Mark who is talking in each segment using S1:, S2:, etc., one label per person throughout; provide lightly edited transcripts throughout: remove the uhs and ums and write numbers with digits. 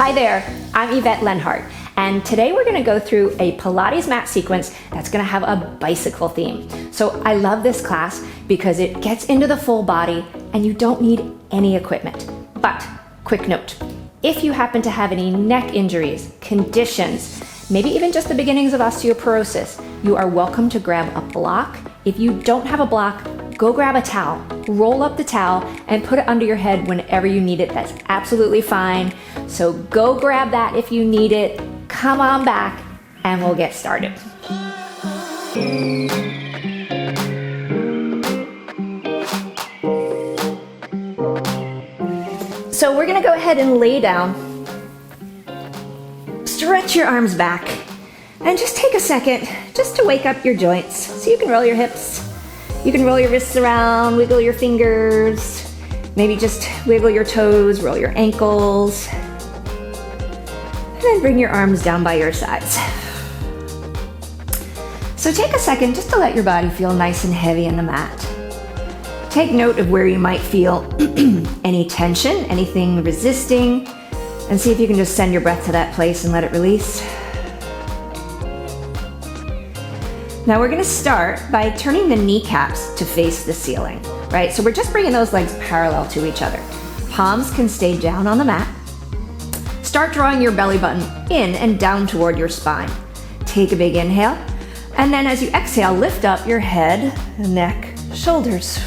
S1: Hi there, I'm Yvette Lenhart, and today we're gonna go through a Pilates mat sequence that's gonna have a bicycle theme. So I love this class because it gets into the full body and you don't need any equipment. But, quick note, if you happen to have any neck injuries, conditions, maybe even just the beginnings of osteoporosis, you are welcome to grab a block. If you don't have a block, go grab a towel, roll up the towel, and put it under your head whenever you need it. That's absolutely fine. So go grab that if you need it, come on back, and we'll get started. So we're gonna go ahead and lay down, stretch your arms back, and just take a second just to wake up your joints. So you can roll your hips, you can roll your wrists around, wiggle your fingers, maybe just wiggle your toes, roll your ankles, and then bring your arms down by your sides. So take a second just to let your body feel nice and heavy in the mat. Take note of where you might feel any tension, anything resisting, and see if you can just send your breath to that place and let it release. Now we're gonna start by turning the kneecaps to face the ceiling, right? So we're just bringing those legs parallel to each other. Palms can stay down on the mat. Start drawing your belly button in and down toward your spine. Take a big inhale, and then as you exhale, lift up your head, neck, shoulders.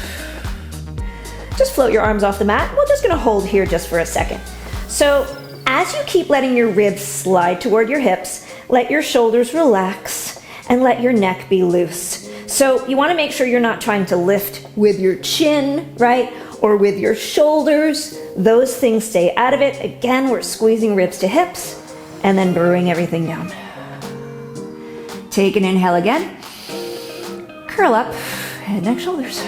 S1: Just float your arms off the mat. We're just gonna hold here just for a second. So as you keep letting your ribs slide toward your hips, let your shoulders relax and let your neck be loose. So you wanna make sure you're not trying to lift with your chin, right? Or with your shoulders. Those things stay out of it. Again, we're squeezing ribs to hips and then bring everything down. Take an inhale again. Curl up, head, neck, shoulders.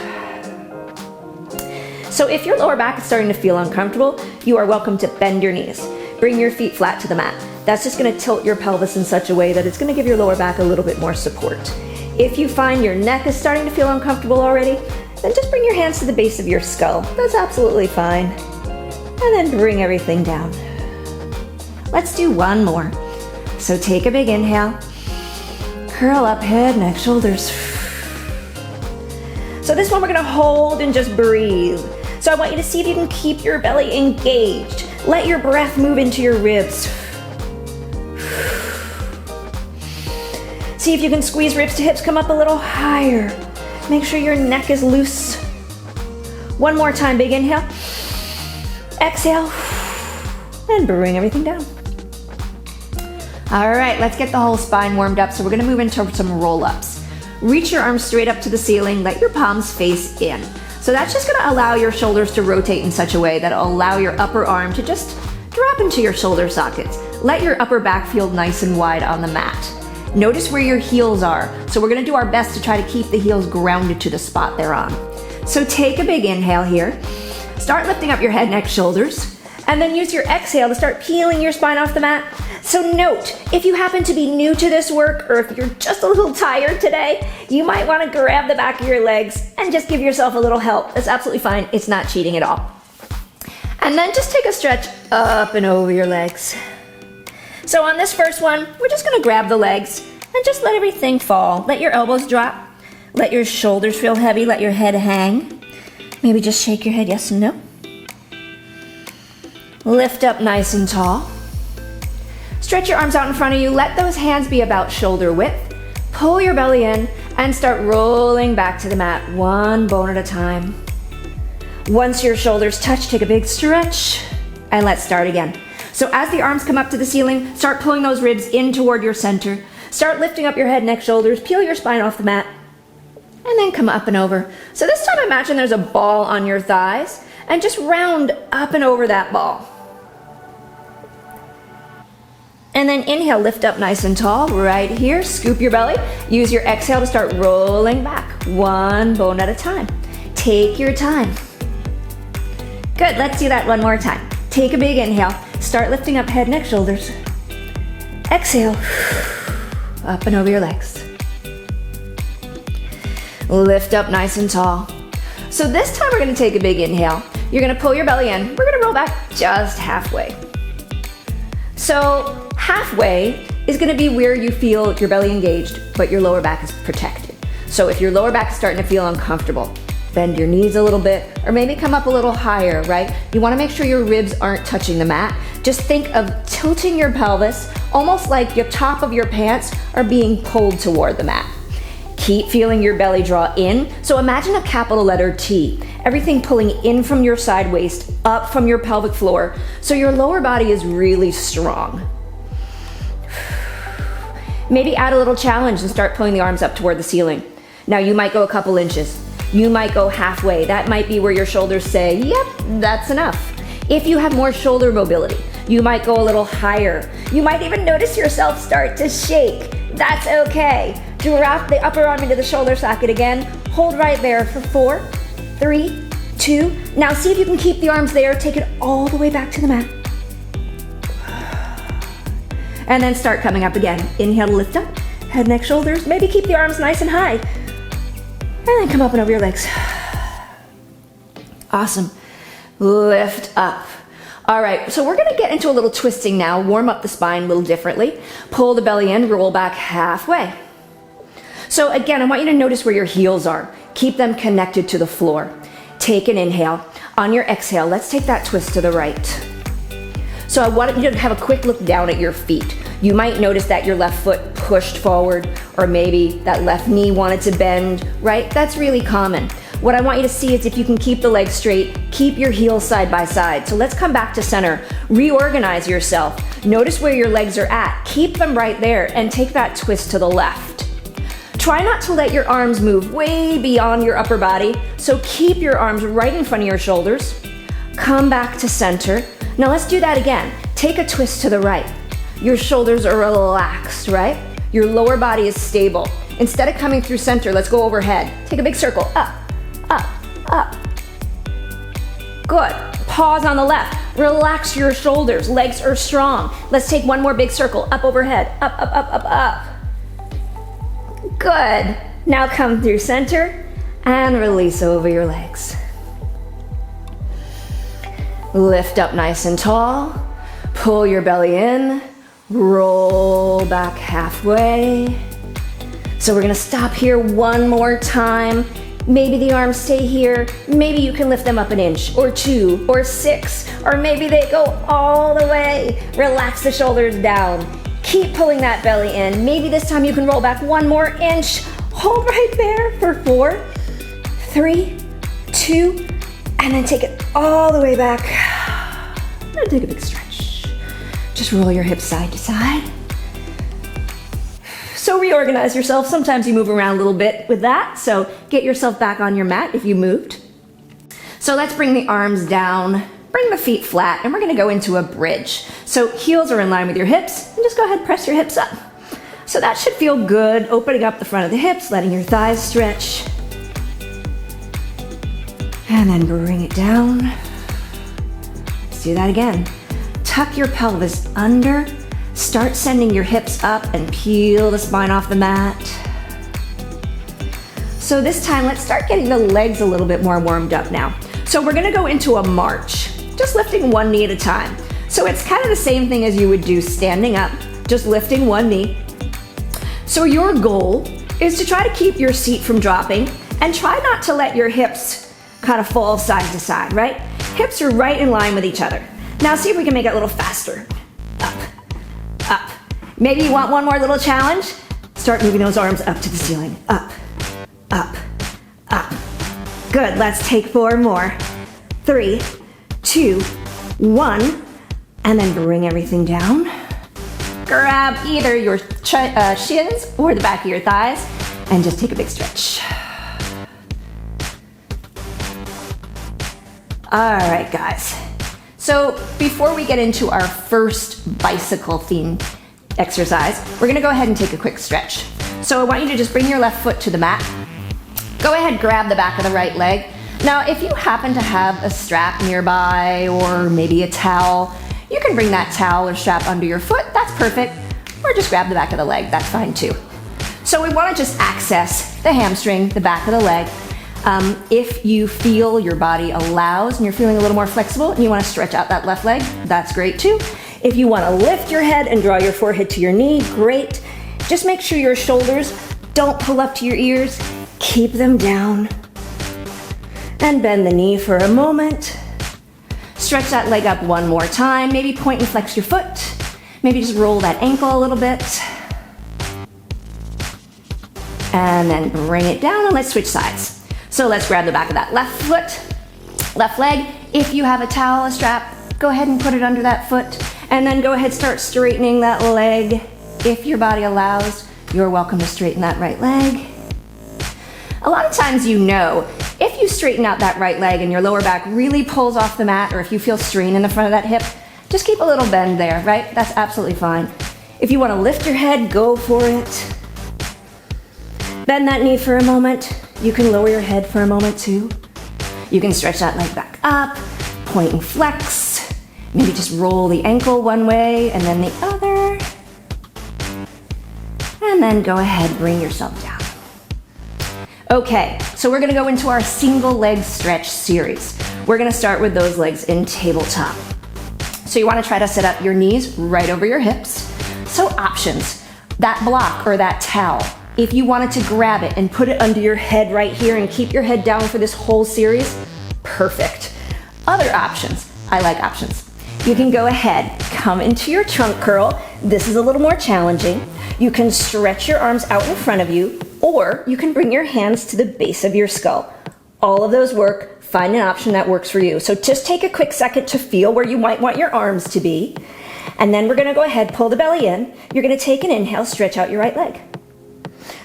S1: So if your lower back is starting to feel uncomfortable, you are welcome to bend your knees. Bring your feet flat to the mat. That's just gonna tilt your pelvis in such a way that it's gonna give your lower back a little bit more support. If you find your neck is starting to feel uncomfortable already, then just bring your hands to the base of your skull. That's absolutely fine. And then bring everything down. Let's do one more. So take a big inhale. Curl up, head, neck, shoulders. So this one we're gonna hold and just breathe. So I want you to see if you can keep your belly engaged. Let your breath move into your ribs. See if you can squeeze ribs to hips, come up a little higher. Make sure your neck is loose. One more time, big inhale. Exhale, and bring everything down. All right, let's get the whole spine warmed up. So we're gonna move into some roll-ups. Reach your arms straight up to the ceiling, let your palms face in. So that's just gonna allow your shoulders to rotate in such a way that it'll allow your upper arm to just drop into your shoulder sockets. Let your upper back feel nice and wide on the mat. Notice where your heels are. So we're gonna do our best to try to keep the heels grounded to the spot they're on. So take a big inhale here. Start lifting up your head, neck, shoulders, and then use your exhale to start peeling your spine off the mat. So note, if you happen to be new to this work, or if you're just a little tired today, you might wanna grab the back of your legs and just give yourself a little help. That's absolutely fine, it's not cheating at all. And then just take a stretch up and over your legs. So on this first one, we're just gonna grab the legs and just let everything fall. Let your elbows drop, let your shoulders feel heavy, let your head hang. Maybe just shake your head yes and no. Lift up nice and tall. Stretch your arms out in front of you. Let those hands be about shoulder width. Pull your belly in and start rolling back to the mat, one bone at a time. Once your shoulders touch, take a big stretch, and let's start again. So as the arms come up to the ceiling, start pulling those ribs in toward your center. Start lifting up your head, neck, shoulders, peel your spine off the mat, and then come up and over. So this time imagine there's a ball on your thighs, and just round up and over that ball. And then inhale, lift up nice and tall, right here, scoop your belly. Use your exhale to start rolling back, one bone at a time. Take your time. Good, let's do that one more time. Take a big inhale, start lifting up head, neck, shoulders. Exhale, up and over your legs. Lift up nice and tall. So this time we're gonna take a big inhale. You're gonna pull your belly in. We're gonna roll back just halfway. So halfway is gonna be where you feel your belly engaged, but your lower back is protected. So if your lower back is starting to feel uncomfortable, bend your knees a little bit, or maybe come up a little higher, right? You wanna make sure your ribs aren't touching the mat. Just think of tilting your pelvis, almost like the top of your pants are being pulled toward the mat. Keep feeling your belly draw in. So imagine a capital letter T, everything pulling in from your side waist, up from your pelvic floor, so your lower body is really strong. Maybe add a little challenge and start pulling the arms up toward the ceiling. Now you might go a couple inches. You might go halfway. That might be where your shoulders say, yep, that's enough. If you have more shoulder mobility, you might go a little higher. You might even notice yourself start to shake. That's okay. Drop the upper arm into the shoulder socket again. Hold right there for 4, 3, 2. Now see if you can keep the arms there. Take it all the way back to the mat. And then start coming up again. Inhale to lift up, head, neck, shoulders. Maybe keep the arms nice and high. And then come up and over your legs. Awesome. Lift up. All right, so we're gonna get into a little twisting now. Warm up the spine a little differently. Pull the belly in, roll back halfway. So again, I want you to notice where your heels are. Keep them connected to the floor. Take an inhale. On your exhale, let's take that twist to the right. So I want you to have a quick look down at your feet. You might notice that your left foot pushed forward, or maybe that left knee wanted to bend, right? That's really common. What I want you to see is if you can keep the legs straight, keep your heels side by side. So let's come back to center. Reorganize yourself. Notice where your legs are at. Keep them right there and take that twist to the left. Try not to let your arms move way beyond your upper body. So keep your arms right in front of your shoulders. Come back to center. Now let's do that again. Take a twist to the right. Your shoulders are relaxed, right? Your lower body is stable. Instead of coming through center, let's go overhead. Take a big circle, up, up, up. Good. Pause on the left. Relax your shoulders. Legs are strong. Let's take one more big circle, up overhead, up, up, up, up, up. Good. Now come through center and release over your legs. Lift up nice and tall. Pull your belly in. Roll back halfway. So we're gonna stop here one more time. Maybe the arms stay here. Maybe you can lift them up an inch or 2 or 6, or maybe they go all the way. Relax the shoulders down. Keep pulling that belly in. Maybe this time you can roll back 1 more inch. Hold right there for 4, 3, 2, and then take it all the way back. And take a big stretch. Just roll your hips side to side. So reorganize yourself. Sometimes you move around a little bit with that. So get yourself back on your mat if you moved. So let's bring the arms down, bring the feet flat, and we're gonna go into a bridge. So heels are in line with your hips, and just go ahead and press your hips up. So that should feel good, opening up the front of the hips, letting your thighs stretch. And then bring it down. Let's do that again. Tuck your pelvis under. Start sending your hips up and peel the spine off the mat. So this time, let's start getting the legs a little bit more warmed up now. So we're gonna go into a march, just lifting one knee at a time. So it's kind of the same thing as you would do standing up, just lifting one knee. So your goal is to try to keep your seat from dropping and try not to let your hips kind of fall side to side, right? Hips are right in line with each other. Now see if we can make it a little faster. Up, up. Maybe you want one more little challenge? Start moving those arms up to the ceiling. Up, up, up. Good, let's take 4 more. 3, 2, 1, and then bring everything down. Grab either your shins or the back of your thighs and just take a big stretch. All right, guys. So before we get into our first bicycle themed exercise, we're gonna go ahead and take a quick stretch. So I want you to just bring your left foot to the mat. Go ahead, grab the back of the right leg. Now, if you happen to have a strap nearby or maybe a towel, you can bring that towel or strap under your foot. That's perfect. Or just grab the back of the leg. That's fine too. So we want to just access the hamstring, the back of the leg. If you feel your body allows and you're feeling a little more flexible and you want to stretch out that left leg, that's great too. If you want to lift your head and draw your forehead to your knee, great. Just make sure your shoulders don't pull up to your ears. Keep them down. And bend the knee for a moment. Stretch that leg up one more time. Maybe point and flex your foot. Maybe just roll that ankle a little bit. And then bring it down and let's switch sides. So let's grab the back of that left foot, left leg. If you have a towel, a strap, go ahead and put it under that foot. And then go ahead, start straightening that leg. If your body allows, you're welcome to straighten that right leg. A lot of times if you straighten out that right leg and your lower back really pulls off the mat, or if you feel strain in the front of that hip, just keep a little bend there, right? That's absolutely fine. If you want to lift your head, go for it. Bend that knee for a moment. You can lower your head for a moment too. You can stretch that leg back up, point and flex. Maybe just roll the ankle one way and then the other. And then go ahead, bring yourself down. Okay, so we're gonna go into our single leg stretch series. We're gonna start with those legs in tabletop. So you wanna try to set up your knees right over your hips. So options, that block or that towel. If you wanted to grab it and put it under your head right here and keep your head down for this whole series, perfect. Other options, I like options. You can go ahead, come into your trunk curl. This is a little more challenging. You can stretch your arms out in front of you, or you can bring your hands to the base of your skull. All of those work. Find an option that works for you. So just take a quick second to feel where you might want your arms to be. And then we're gonna go ahead, pull the belly in. You're gonna take an inhale, stretch out your right leg.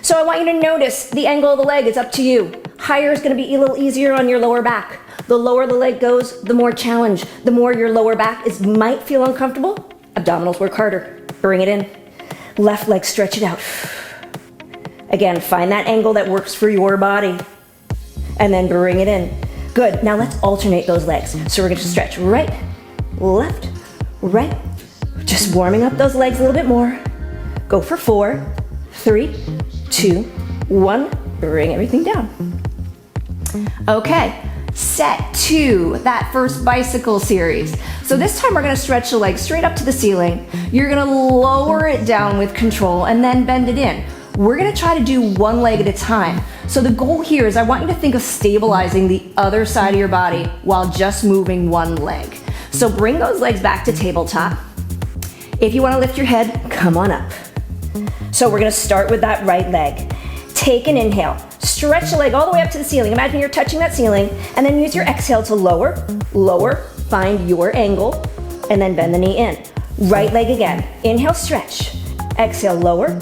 S1: So I want you to notice the angle of the leg is up to you. Higher is gonna be a little easier on your lower back. The lower the leg goes, the more challenge. The more your lower back might feel uncomfortable, abdominals work harder. Bring it in. Left leg, stretch it out. Again, find that angle that works for your body. And then bring it in. Good, now let's alternate those legs. So we're gonna stretch right, left, right. Just warming up those legs a little bit more. Go for 4, 3, 2, 1. Bring everything down. Okay, set to that first bicycle series. So this time we're gonna stretch the leg straight up to the ceiling. You're gonna lower it down with control and then bend it in. We're gonna try to do one leg at a time. So the goal here is I want you to think of stabilizing the other side of your body while just moving one leg. So bring those legs back to tabletop. If you wanna lift your head, come on up. So we're gonna start with that right leg. Take an inhale, stretch the leg all the way up to the ceiling. Imagine you're touching that ceiling, and then use your exhale to lower, find your angle, and then bend the knee in. Right leg again. Inhale, stretch. Exhale, lower,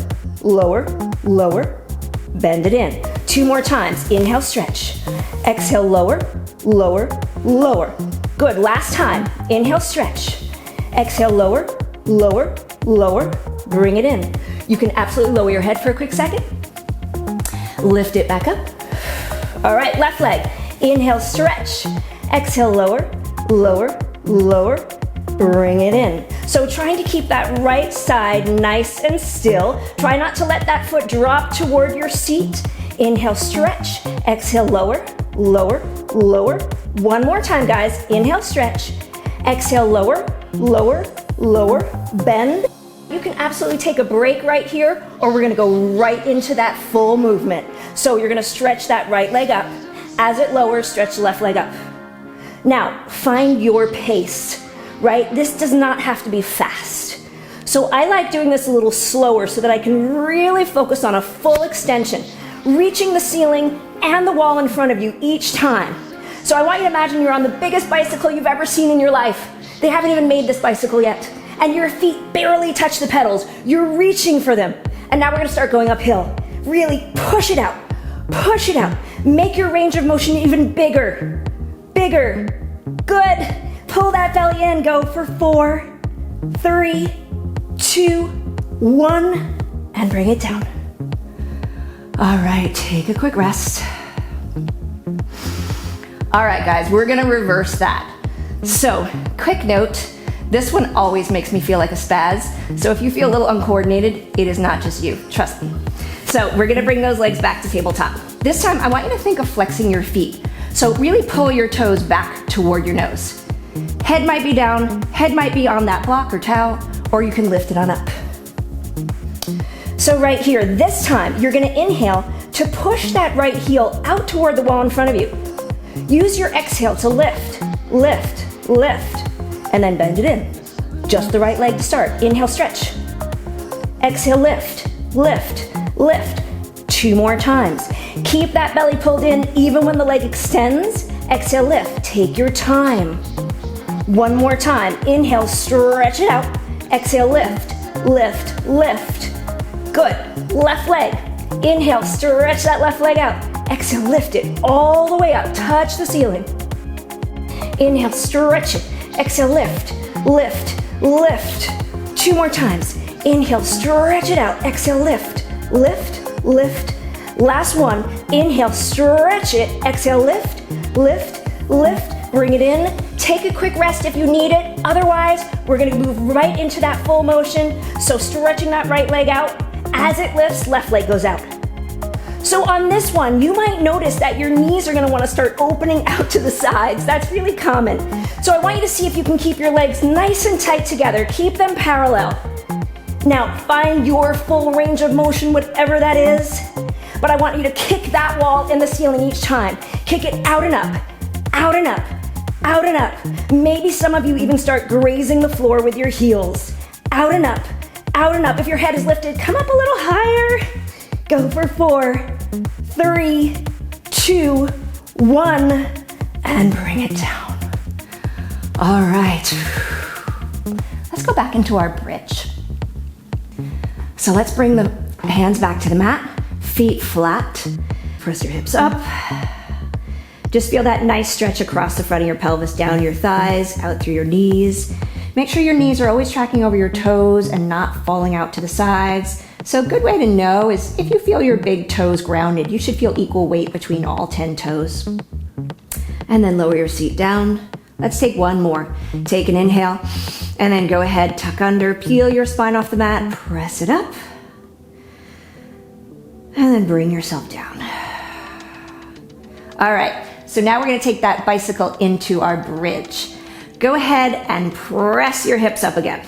S1: bend it in. 2 more times. Inhale, stretch. Exhale, lower. Good, last time. Inhale, stretch. Exhale, lower. Bring it in. You can absolutely lower your head for a quick second. Lift it back up. All right, left leg. Inhale, stretch. Exhale, lower. Bring it in. So trying to keep that right side nice and still. Try not to let that foot drop toward your seat. Inhale, stretch. Exhale, lower. One more time, guys. Inhale, stretch. Exhale, lower. Bend. You can absolutely take a break right here, or we're gonna go right into that full movement. So you're gonna stretch that right leg up. As it lowers, stretch the left leg up. Now, find your pace, right? This does not have to be fast. So I like doing this a little slower so that I can really focus on a full extension, reaching the ceiling and the wall in front of you each time. So I want you to imagine you're on the biggest bicycle you've ever seen in your life. They haven't even made this bicycle yet. And your feet barely touch the pedals. You're reaching for them. And now we're gonna start going uphill. Really push it out. Make your range of motion even bigger. Good. Pull that belly in. Go for 4, 3, 2, 1, and bring it down. All right, take a quick rest. All right, guys, we're gonna reverse that. So, quick note, this one always makes me feel like a spaz. So if you feel a little uncoordinated, it is not just you, trust me. So we're gonna bring those legs back to tabletop. This time, I want you to think of flexing your feet. So really pull your toes back toward your nose. Head might be down, head might be on that block or towel, or you can lift it on up. So right here, this time, you're gonna inhale to push that right heel out toward the wall in front of you. Use your exhale to lift, lift, lift, and then bend it in. Just the right leg to start. Inhale, stretch. Exhale, lift, lift, lift. 2 more times. Keep that belly pulled in even when the leg extends. Exhale, lift. Take your time. 1 more time. Inhale, stretch it out. Exhale, lift, lift, lift. Good. Left leg. Inhale, stretch that left leg out. Exhale, lift it all the way up. Touch the ceiling. Inhale, stretch it. Exhale, lift, lift, lift. 2 more times. Inhale, stretch it out. Exhale, lift, lift, lift. Last one. Inhale, stretch it. Exhale, lift, lift, lift. Bring it in. Take a quick rest if you need it. Otherwise, we're gonna move right into that full motion. So stretching that right leg out. As it lifts, left leg goes out. So on this one, you might notice that your knees are gonna wanna start opening out to the sides. That's really common. So I want you to see if you can keep your legs nice and tight together. Keep them parallel. Now, find your full range of motion, whatever that is. But I want you to kick that wall in the ceiling each time. Kick it out and up, out and up, out and up. Maybe some of you even start grazing the floor with your heels. Out and up, out and up. If your head is lifted, come up a little higher. Go for 4, 3, 2, 1, and bring it down. All right. Let's go back into our bridge. So let's bring the hands back to the mat, feet flat. Press your hips up. Just feel that nice stretch across the front of your pelvis, down your thighs, out through your knees. Make sure your knees are always tracking over your toes and not falling out to the sides. So a good way to know is if you feel your big toes grounded, you should feel equal weight between all 10 toes. And then lower your seat down. Let's take one more. Take an inhale, and then go ahead, tuck under, peel your spine off the mat, press it up, and then bring yourself down. All right, so now we're gonna take that bicycle into our bridge. Go ahead and press your hips up again.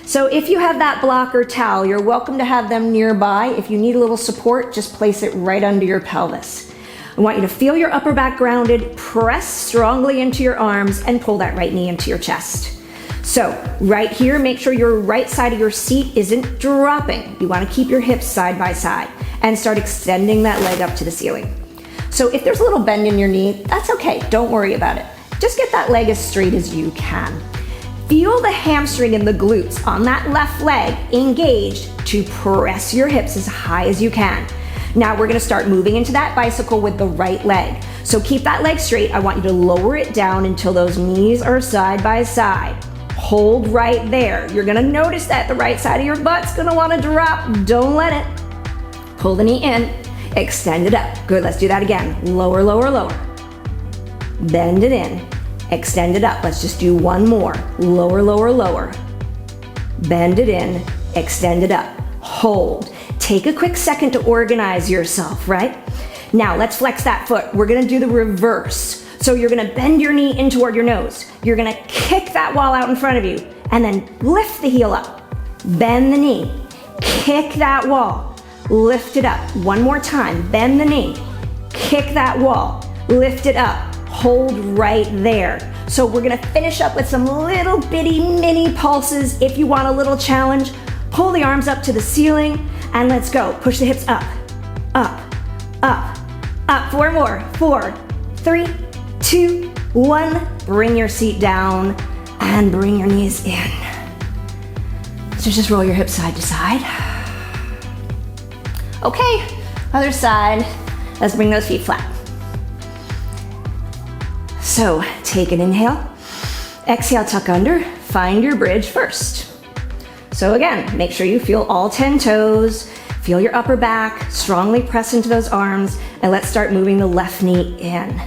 S1: So if you have that block or towel, you're welcome to have them nearby. If you need a little support, just place it right under your pelvis. I want you to feel your upper back grounded, press strongly into your arms, and pull that right knee into your chest. So right here, make sure your right side of your seat isn't dropping. You want to keep your hips side by side and start extending that leg up to the ceiling. So if there's a little bend in your knee, that's okay. Don't worry about it. Just get that leg as straight as you can. Feel the hamstring and the glutes on that left leg engaged to press your hips as high as you can. Now we're gonna start moving into that bicycle with the right leg. So keep that leg straight. I want you to lower it down until those knees are side by side. Hold right there. You're gonna notice that the right side of your butt's gonna wanna drop. Don't let it. Pull the knee in, extend it up. Good, let's do that again. Lower, lower, lower. Bend it in, extend it up. Let's just do one more. Lower, lower, lower. Bend it in, extend it up. Hold. Take a quick second to organize yourself, right? Now let's flex that foot. We're gonna do the reverse. So you're gonna bend your knee in toward your nose. You're gonna kick that wall out in front of you and then lift the heel up. Bend the knee, kick that wall, lift it up. One more time, bend the knee, kick that wall, lift it up. Hold right there. So we're gonna finish up with some little bitty mini pulses. If you want a little challenge, pull the arms up to the ceiling and let's go. Push the hips up, up, up, up. 4 more. 4, 3, 2, 1. Bring your seat down and bring your knees in. So just roll your hips side to side. Okay, other side. Let's bring those feet flat. So take an inhale, exhale, tuck under, find your bridge first. So again, make sure you feel all 10 toes, feel your upper back, strongly press into those arms, and let's start moving the left knee in.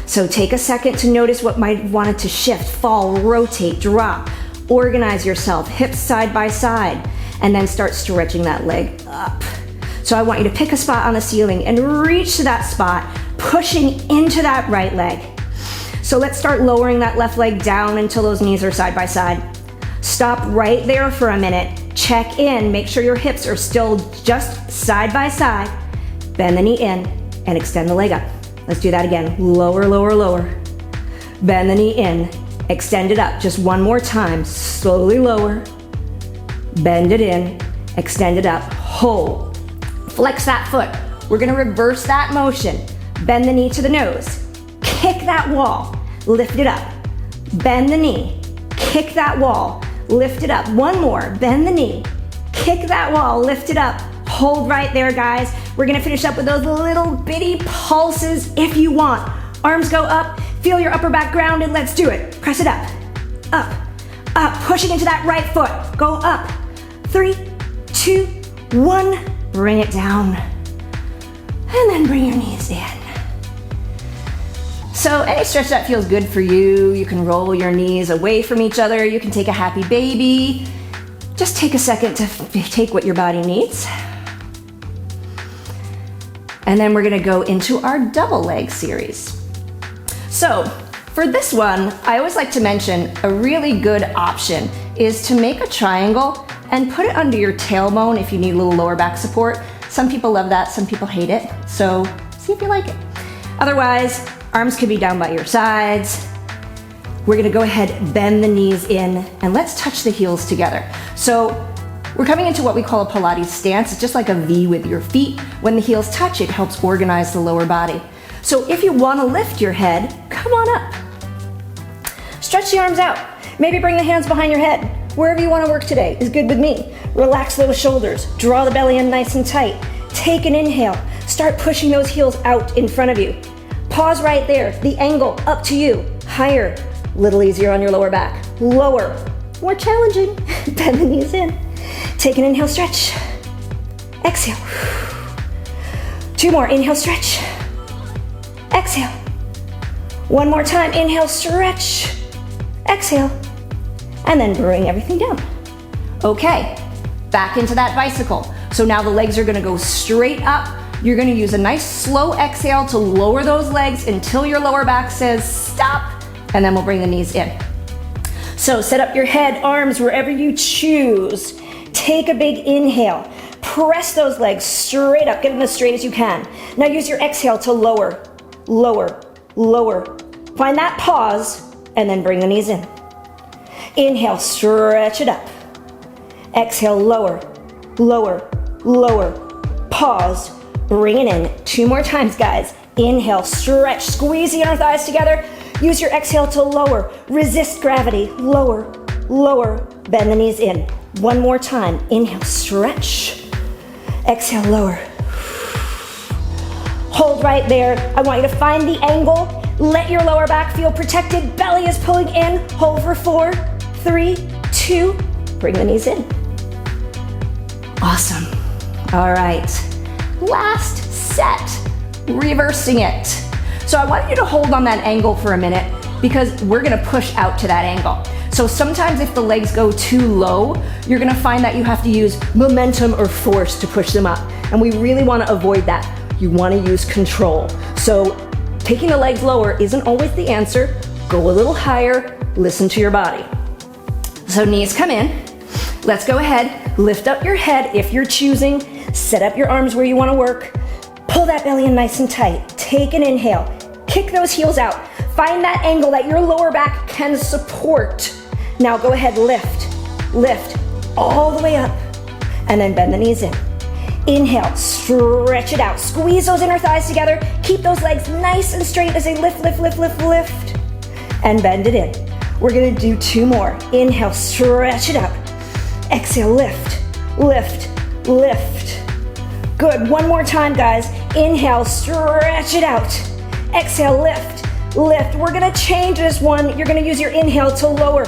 S1: So take a second to notice what might want it to shift, fall, rotate, drop. Organize yourself, hips side by side, and then start stretching that leg up. So I want you to pick a spot on the ceiling and reach to that spot, pushing into that right leg. So let's start lowering that left leg down until those knees are side by side. Stop right there for a minute. Check in, make sure your hips are still just side by side. Bend the knee in and extend the leg up. Let's do that again. Lower, lower, lower. Bend the knee in, extend it up. Just one more time. Slowly lower. Bend it in, extend it up. Hold. Flex that foot. We're gonna reverse that motion. Bend the knee to the nose. Kick that wall. Lift it up. Bend the knee. Kick that wall. Lift it up. One more. Bend the knee. Kick that wall. Lift it up. Hold right there, guys. We're gonna finish up with those little bitty pulses if you want. Arms go up. Feel your upper back grounded. Let's do it. Press it up. Up. Up. Pushing into that right foot. Go up. 3, 2, 1. Bring it down. And then bring your knees in. So any stretch that feels good for you, you can roll your knees away from each other. You can take a happy baby. Just take a second to take what your body needs. And then we're gonna go into our double leg series. So for this one, I always like to mention a really good option is to make a triangle and put it under your tailbone if you need a little lower back support. Some people love that, some people hate it. So see if you like it. Otherwise, arms could be down by your sides. We're gonna go ahead, bend the knees in, and let's touch the heels together. So we're coming into what we call a Pilates stance. It's just like a V with your feet. When the heels touch, it helps organize the lower body. So if you wanna lift your head, come on up. Stretch the arms out. Maybe bring the hands behind your head. Wherever you wanna work today is good with me. Relax those shoulders. Draw the belly in nice and tight. Take an inhale. Start pushing those heels out in front of you. Pause right there. The angle, up to you. Higher. Little easier on your lower back. Lower. More challenging. Bend the knees in. Take an inhale, stretch. Exhale. 2 more. Inhale, stretch. Exhale. 1 more time. Inhale, stretch. Exhale. And then bring everything down. Okay, back into that bicycle. So now the legs are gonna go straight up. You're gonna use a nice slow exhale to lower those legs until your lower back says stop, and then we'll bring the knees in. So set up your head, arms, wherever you choose. Take a big inhale. Press those legs straight up, get them as straight as you can. Now use your exhale to lower, lower, lower. Find that pause, and then bring the knees in. Inhale, stretch it up. Exhale, lower, lower, lower. Pause, bring it in. 2 more times, guys. Inhale, stretch, squeeze the inner thighs together. Use your exhale to lower. Resist gravity. Lower, lower. Bend the knees in. 1 more time. Inhale, stretch. Exhale, lower. Hold right there. I want you to find the angle. Let your lower back feel protected. Belly is pulling in. Hold for 4, 3, 2. Bring the knees in. Awesome. All right. Last set. Reversing it. So I want you to hold on that angle for a minute because we're gonna push out to that angle. So sometimes if the legs go too low, you're gonna find that you have to use momentum or force to push them up. And we really wanna avoid that. You wanna use control. So taking the legs lower isn't always the answer. Go a little higher, listen to your body. So knees come in. Let's go ahead, lift up your head if you're choosing. Set up your arms where you wanna work. Pull that belly in nice and tight. Take an inhale. Kick those heels out. Find that angle that your lower back can support. Now go ahead, lift, lift, all the way up, and then bend the knees in. Inhale, stretch it out. Squeeze those inner thighs together. Keep those legs nice and straight as they lift, lift, lift, lift, lift, and bend it in. We're gonna do 2 more. Inhale, stretch it up. Exhale, lift, lift, lift. Good, 1 more time, guys. Inhale, stretch it out. Exhale, lift, lift. We're gonna change this one. You're gonna use your inhale to lower,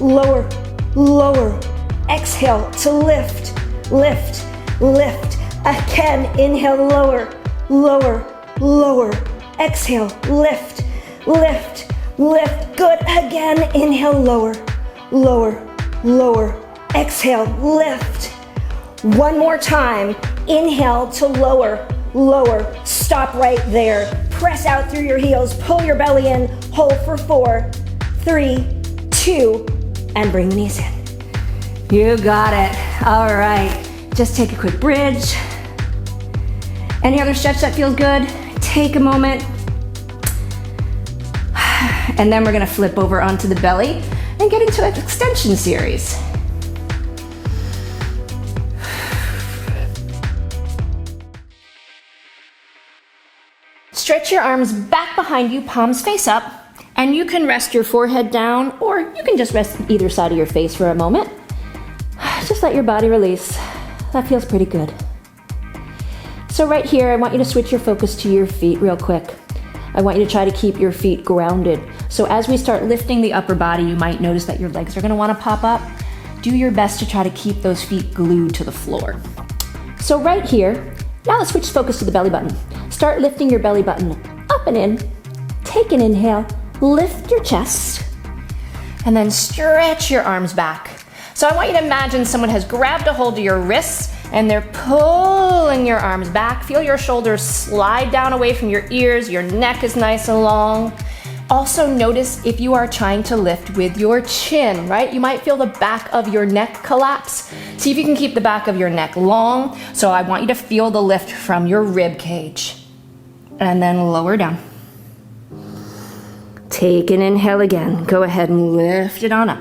S1: lower, lower. Exhale to lift, lift, lift. Again, inhale, lower, lower, lower. Exhale, lift, lift, lift. Good, again, inhale, lower, lower, lower. Exhale, lift. 1 more time. Inhale to lower, lower. Stop right there. Press out through your heels. Pull your belly in. Hold for 4, 3, 2, and bring the knees in. You got it. All right, just take a quick bridge. Any other stretch that feels good? Take a moment. And then we're gonna flip over onto the belly and get into an extension series. Stretch your arms back behind you, palms face up, and you can rest your forehead down, or you can just rest either side of your face for a moment. Just let your body release. That feels pretty good. So right here, I want you to switch your focus to your feet real quick. I want you to try to keep your feet grounded. So as we start lifting the upper body, you might notice that your legs are gonna wanna pop up. Do your best to try to keep those feet glued to the floor. So right here, now let's switch focus to the belly button. Start lifting your belly button up and in. Take an inhale, lift your chest, and then stretch your arms back. So I want you to imagine someone has grabbed a hold of your wrists and they're pulling your arms back. Feel your shoulders slide down away from your ears. Your neck is nice and long. Also notice if you are trying to lift with your chin, right? You might feel the back of your neck collapse. See if you can keep the back of your neck long. So I want you to feel the lift from your rib cage. And then lower down. Take an inhale again. Go ahead and lift it on up.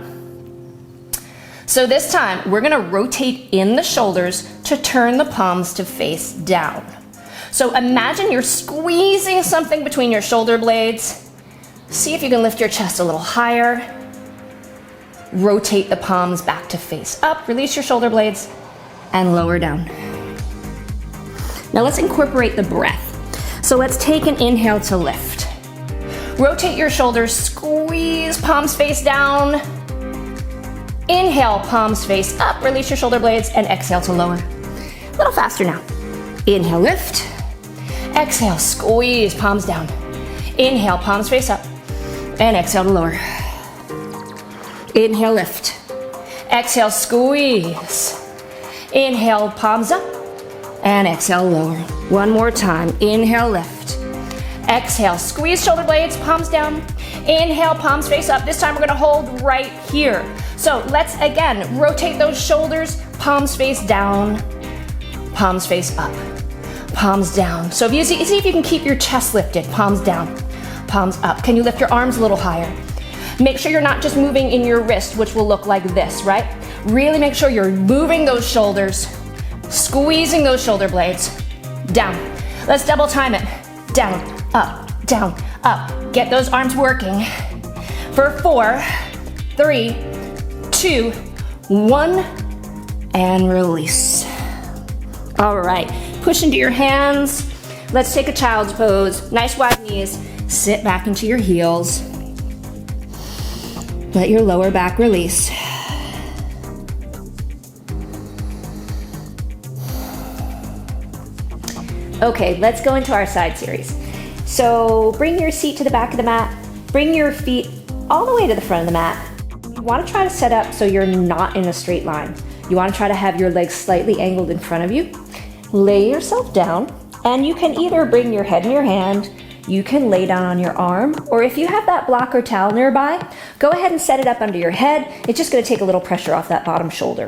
S1: So this time, we're gonna rotate in the shoulders to turn the palms to face down. So imagine you're squeezing something between your shoulder blades. See if you can lift your chest a little higher. Rotate the palms back to face up. Release your shoulder blades and lower down. Now let's incorporate the breath. So let's take an inhale to lift. Rotate your shoulders, squeeze palms face down. Inhale, palms face up, release your shoulder blades, and exhale to lower. A little faster now. Inhale, lift. Exhale, squeeze, palms down. Inhale, palms face up, and exhale to lower. Inhale, lift. Exhale, squeeze. Inhale, palms up, and exhale, lower. One more time. Inhale, lift. Exhale, squeeze shoulder blades, palms down. Inhale, palms face up. This time we're gonna hold right here. So let's again rotate those shoulders, palms face down, palms face up, palms down. So if you see if you can keep your chest lifted, palms down, palms up. Can you lift your arms a little higher? Make sure you're not just moving in your wrist, which will look like this, right? Really make sure you're moving those shoulders, squeezing those shoulder blades, down. Let's double time it. Down, up, down, up. Get those arms working. For 4, 3, 2, 1, and release. All right, push into your hands. Let's take a child's pose. Nice wide knees. Sit back into your heels. Let your lower back release. Okay, let's go into our side series. So bring your seat to the back of the mat. Bring your feet all the way to the front of the mat. You want to try to set up so you're not in a straight line. You want to try to have your legs slightly angled in front of you. Lay yourself down, and you can either bring your head in your hand, you can lay down on your arm, or if you have that block or towel nearby, go ahead and set it up under your head. It's just going to take a little pressure off that bottom shoulder.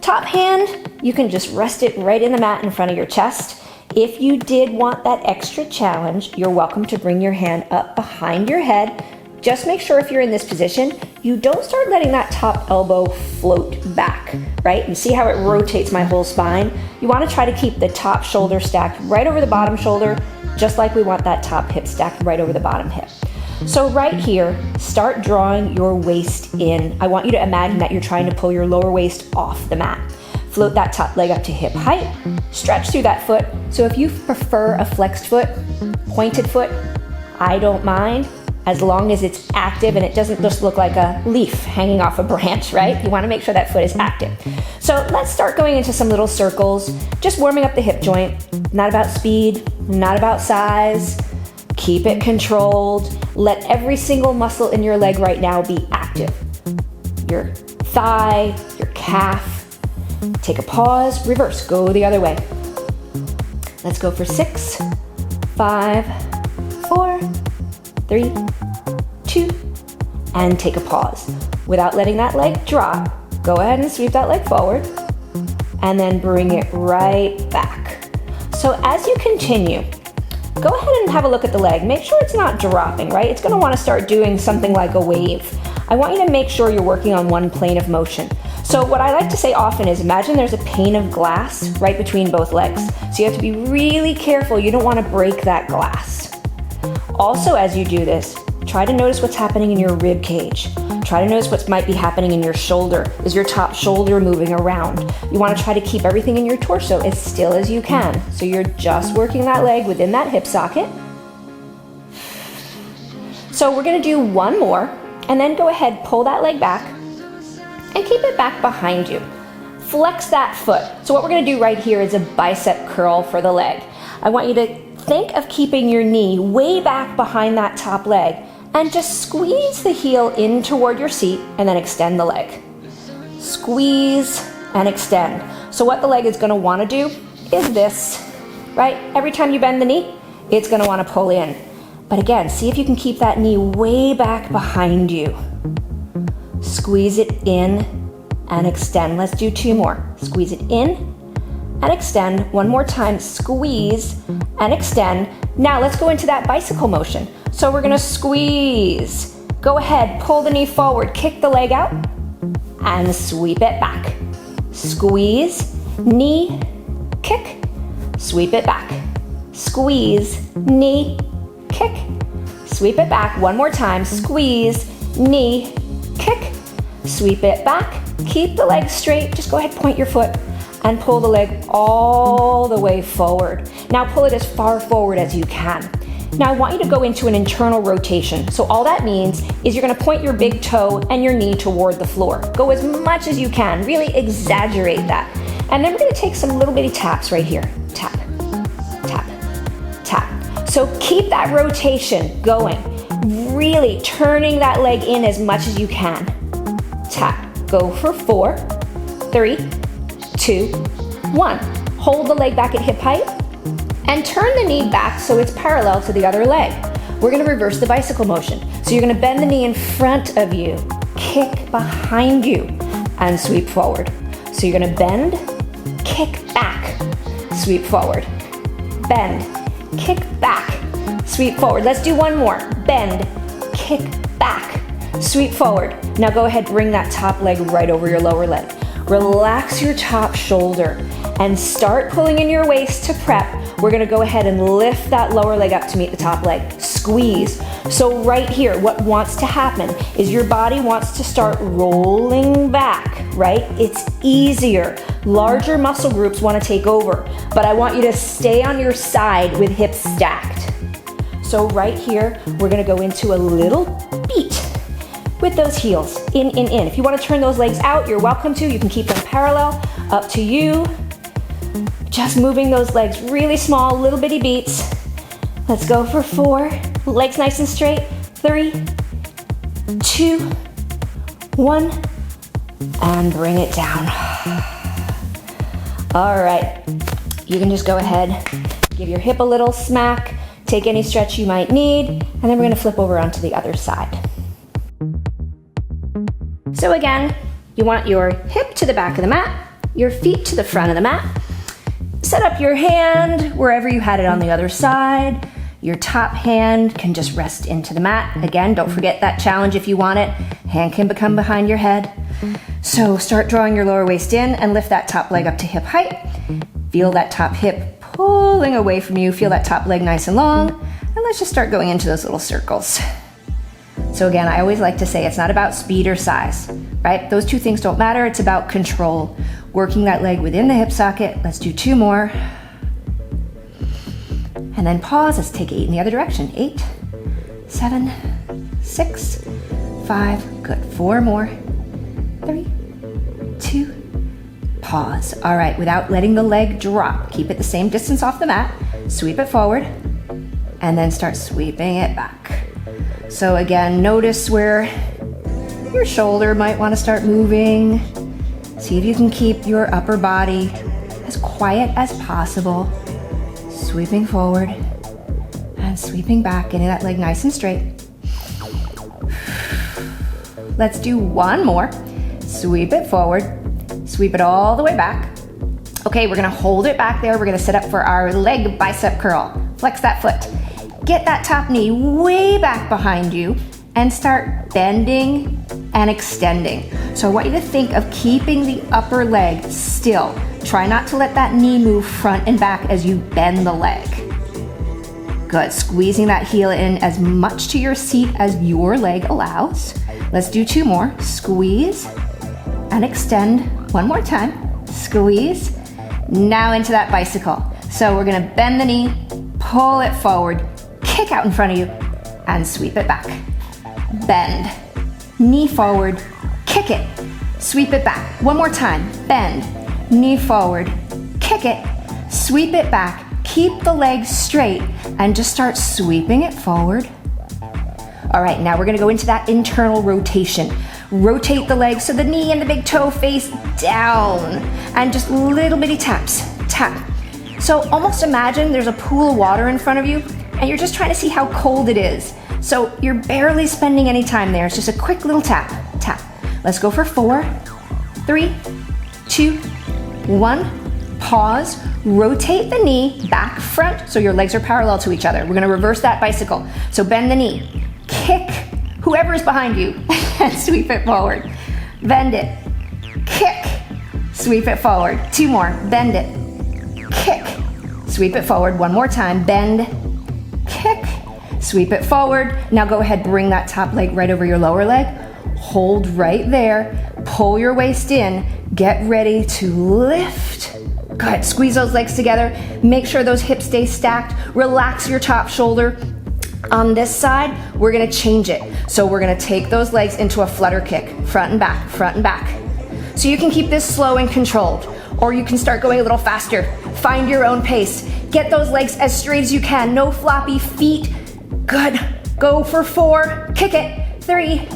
S1: Top hand, you can just rest it right in the mat in front of your chest. If you did want that extra challenge, you're welcome to bring your hand up behind your head. Just make sure if you're in this position, you don't start letting that top elbow float back, right? You see how it rotates my whole spine? You want to try to keep the top shoulder stacked right over the bottom shoulder, just like we want that top hip stacked right over the bottom hip. So right here, start drawing your waist in. I want you to imagine that you're trying to pull your lower waist off the mat. Float that top leg up to hip height, stretch through that foot. So if you prefer a flexed foot, pointed foot, I don't mind, as long as it's active and it doesn't just look like a leaf hanging off a branch, right? You wanna make sure that foot is active. So let's start going into some little circles, just warming up the hip joint. Not about speed, not about size. Keep it controlled. Let every single muscle in your leg right now be active. Your thigh, your calf. Take a pause, reverse, go the other way. Let's go for 6, 5, 4, 3, and take a pause. Without letting that leg drop, go ahead and sweep that leg forward and then bring it right back. So as you continue, go ahead and have a look at the leg. Make sure it's not dropping, right? It's gonna wanna start doing something like a wave. I want you to make sure you're working on one plane of motion. So what I like to say often is imagine there's a pane of glass right between both legs. So you have to be really careful. You don't wanna break that glass. Also, as you do this, try to notice what's happening in your rib cage. Try to notice what might be happening in your shoulder. Is your top shoulder moving around? You want to try to keep everything in your torso as still as you can. So you're just working that leg within that hip socket. So we're going to do one more, and then go ahead, pull that leg back and keep it back behind you. Flex that foot. So what we're going to do right here is a bicep curl for the leg. I want you to think of keeping your knee way back behind that top leg and just squeeze the heel in toward your seat and then extend the leg. Squeeze and extend. So what the leg is going to want to do is this, right? Every time you bend the knee, it's going to want to pull in. But again, see if you can keep that knee way back behind you. Squeeze it in and extend. Let's do two more. Squeeze it in and extend. One more time, squeeze and extend. Now let's go into that bicycle motion. So we're gonna squeeze. Go ahead, pull the knee forward, kick the leg out, and sweep it back. Squeeze, knee, kick, sweep it back. Squeeze, knee, kick, sweep it back. One more time, squeeze, knee, kick, sweep it back. Keep the leg straight, just go ahead, point your foot, and pull the leg all the way forward. Now pull it as far forward as you can. Now I want you to go into an internal rotation. So all that means is you're gonna point your big toe and your knee toward the floor. Go as much as you can, really exaggerate that. And then we're gonna take some little bitty taps right here. Tap, tap, tap. So keep that rotation going. Really turning that leg in as much as you can. Tap, go for 4, 3, 2, 1. Hold the leg back at hip height and turn the knee back so it's parallel to the other leg. We're gonna reverse the bicycle motion. So you're gonna bend the knee in front of you, kick behind you, and sweep forward. So you're gonna bend, kick back, sweep forward. Bend, kick back, sweep forward. Let's do one more. Bend, kick back, sweep forward. Now go ahead, bring that top leg right over your lower leg. Relax your top shoulder and start pulling in your waist to prep. We're gonna go ahead and lift that lower leg up to meet the top leg. Squeeze. So right here, what wants to happen is your body wants to start rolling back, right? It's easier. Larger muscle groups wanna take over, but I want you to stay on your side with hips stacked. So right here, we're gonna go into a little beat with those heels, in, in. If you wanna turn those legs out, you're welcome to. You can keep them parallel, up to you. Just moving those legs really small, little bitty beats. Let's go for 4, legs nice and straight. 3, 2, 1, and bring it down. All right, you can just go ahead, give your hip a little smack, take any stretch you might need, and then we're gonna flip over onto the other side. So again, you want your hip to the back of the mat, your feet to the front of the mat. Set up your hand wherever you had it on the other side. Your top hand can just rest into the mat. Again, don't forget that challenge if you want it. Hand can become behind your head. So start drawing your lower waist in and lift that top leg up to hip height. Feel that top hip pulling away from you. Feel that top leg nice and long. And let's just start going into those little circles. So again, I always like to say it's not about speed or size, right? Those two things don't matter. It's about control. Working that leg within the hip socket. Let's do 2 more. And then pause. Let's take 8 in the other direction. 8, 7, 6, 5. Good. 4 more. 3, 2, pause. All right, without letting the leg drop, keep it the same distance off the mat. Sweep it forward and then start sweeping it back. So again, notice where your shoulder might want to start moving. See if you can keep your upper body as quiet as possible. Sweeping forward and sweeping back, getting that leg nice and straight. Let's do one more. Sweep it forward, sweep it all the way back. Okay, we're gonna hold it back there. We're gonna set up for our leg bicep curl. Flex that foot. Get that top knee way back behind you and start bending and extending. So I want you to think of keeping the upper leg still. Try not to let that knee move front and back as you bend the leg. Good, squeezing that heel in as much to your seat as your leg allows. Let's do two more. Squeeze and extend. One more time. Squeeze. Now into that bicycle. So we're gonna bend the knee, pull it forward, kick out in front of you, and sweep it back. Bend, knee forward, kick it, sweep it back. One more time. Bend, knee forward, kick it, sweep it back. Keep the legs straight and just start sweeping it forward. All right, now we're gonna go into that internal rotation. Rotate the legs so the knee and the big toe face down, and just little bitty taps, tap. So almost imagine there's a pool of water in front of you and you're just trying to see how cold it is. So you're barely spending any time there. It's just a quick little tap, tap. Let's go for 4, 3, 2, 1. Pause, rotate the knee back front so your legs are parallel to each other. We're gonna reverse that bicycle. So bend the knee, kick whoever is behind you and sweep it forward. Bend it, kick, sweep it forward. Two more, bend it, kick, sweep it forward. One more time, bend, kick, sweep it forward. Now go ahead, bring that top leg right over your lower leg. Hold right there, pull your waist in, get ready to lift. Good, squeeze those legs together. Make sure those hips stay stacked. Relax your top shoulder. On this side, we're gonna change it. So we're gonna take those legs into a flutter kick, front and back, front and back. So you can keep this slow and controlled, or you can start going a little faster. Find your own pace. Get those legs as straight as you can. No floppy feet. Good. Go for 4. Kick it. 3,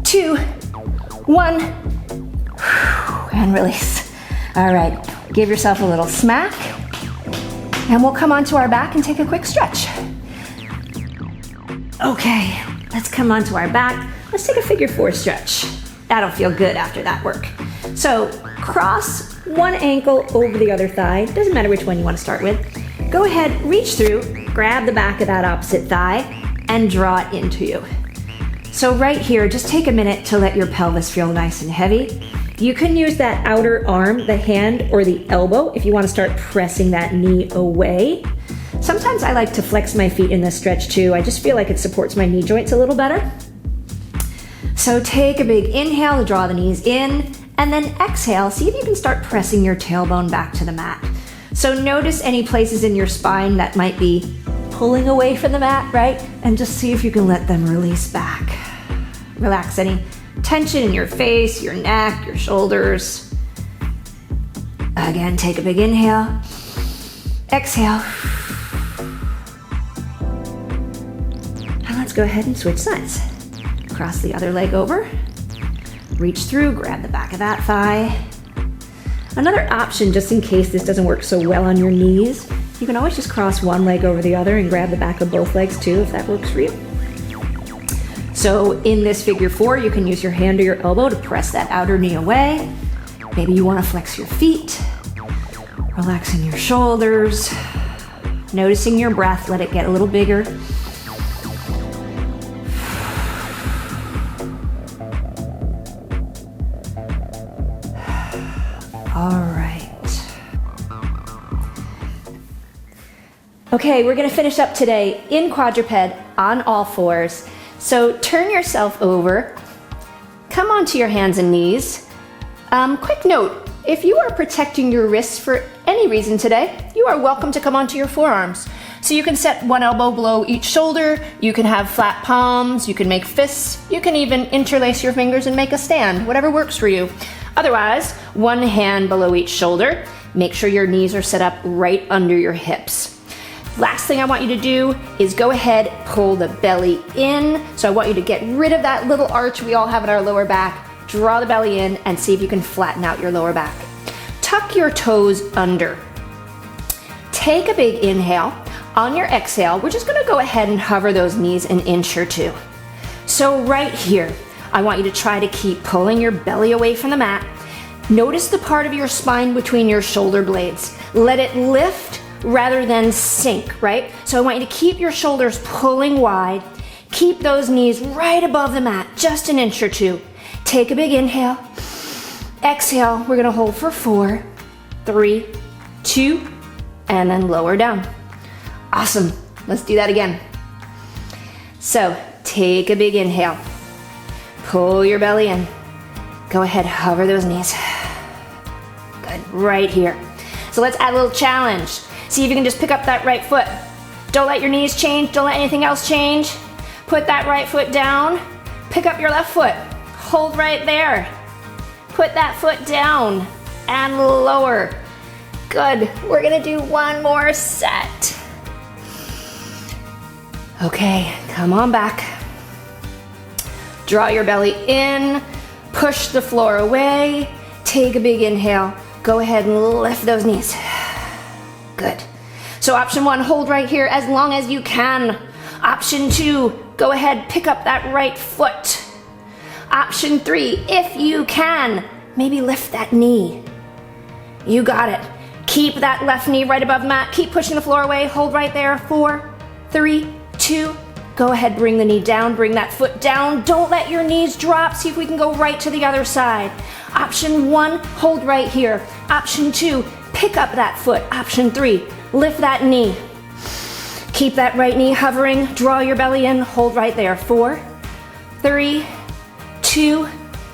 S1: 2, 1. And release. All right. Give yourself a little smack. And we'll come onto our back and take a quick stretch. Okay, let's come onto our back. Let's take a figure 4 stretch. That'll feel good after that work. So cross one ankle over the other thigh. Doesn't matter which one you want to start with. Go ahead, reach through, grab the back of that opposite thigh, and draw it into you. So right here, just take a minute to let your pelvis feel nice and heavy. You can use that outer arm, the hand, or the elbow if you want to start pressing that knee away. Sometimes I like to flex my feet in this stretch too. I just feel like it supports my knee joints a little better. So take a big inhale to draw the knees in, and then exhale, see if you can start pressing your tailbone back to the mat. So notice any places in your spine that might be pulling away from the mat, right? And just see if you can let them release back. Relax any tension in your face, your neck, your shoulders. Again, take a big inhale. Exhale. And let's go ahead and switch sides. Cross the other leg over. Reach through, grab the back of that thigh. Another option, just in case this doesn't work so well on your knees, you can always just cross one leg over the other and grab the back of both legs too, if that works for you. So in this figure 4, you can use your hand or your elbow to press that outer knee away. Maybe you want to flex your feet, relaxing your shoulders, noticing your breath, let it get a little bigger. All right. Okay, we're gonna finish up today in quadruped on all fours. So turn yourself over, come onto your hands and knees. Quick note, if you are protecting your wrists for any reason today, you are welcome to come onto your forearms. So you can set one elbow below each shoulder, you can have flat palms, you can make fists, you can even interlace your fingers and make a stand, whatever works for you. Otherwise, one hand below each shoulder. Make sure your knees are set up right under your hips. Last thing I want you to do is go ahead, pull the belly in. So I want you to get rid of that little arch we all have in our lower back. Draw the belly in and see if you can flatten out your lower back. Tuck your toes under. Take a big inhale. On your exhale, we're just gonna go ahead and hover those knees an inch or two. So right here, I want you to try to keep pulling your belly away from the mat. Notice the part of your spine between your shoulder blades. Let it lift rather than sink, right? So I want you to keep your shoulders pulling wide. Keep those knees right above the mat, just an inch or two. Take a big inhale. Exhale, we're gonna hold for 4, 3, 2, and then lower down. Awesome, let's do that again. So take a big inhale. Pull your belly in. Go ahead, hover those knees. Good, right here. So let's add a little challenge. See if you can just pick up that right foot. Don't let your knees change, don't let anything else change. Put that right foot down. Pick up your left foot. Hold right there. Put that foot down and lower. Good, we're gonna do one more set. Okay, come on back. Draw your belly in, push the floor away, take a big inhale. Go ahead and lift those knees. Good. So option 1, hold right here as long as you can. Option 2, go ahead, pick up that right foot. Option 3, if you can, maybe lift that knee. You got it. Keep that left knee right above the mat. Keep pushing the floor away. Hold right there. 4, 3, 2. Go ahead, bring the knee down. Bring that foot down. Don't let your knees drop. See if we can go right to the other side. Option 1, hold right here. Option 2, pick up that foot. Option 3, lift that knee. Keep that right knee hovering. Draw your belly in. Hold right there. 4, 3, 2.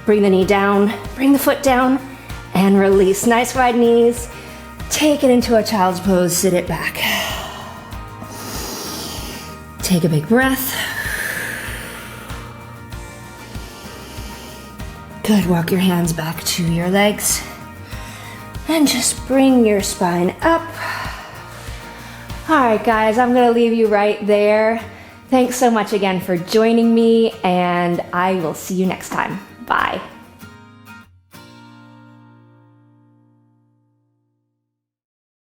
S1: Bring the knee down. Bring the foot down. And release. Nice wide knees. Take it into a child's pose. Sit it back. Take a big breath. Good, walk your hands back to your legs. And just bring your spine up. All right, guys, I'm gonna leave you right there. Thanks so much again for joining me, and I will see you next time. Bye.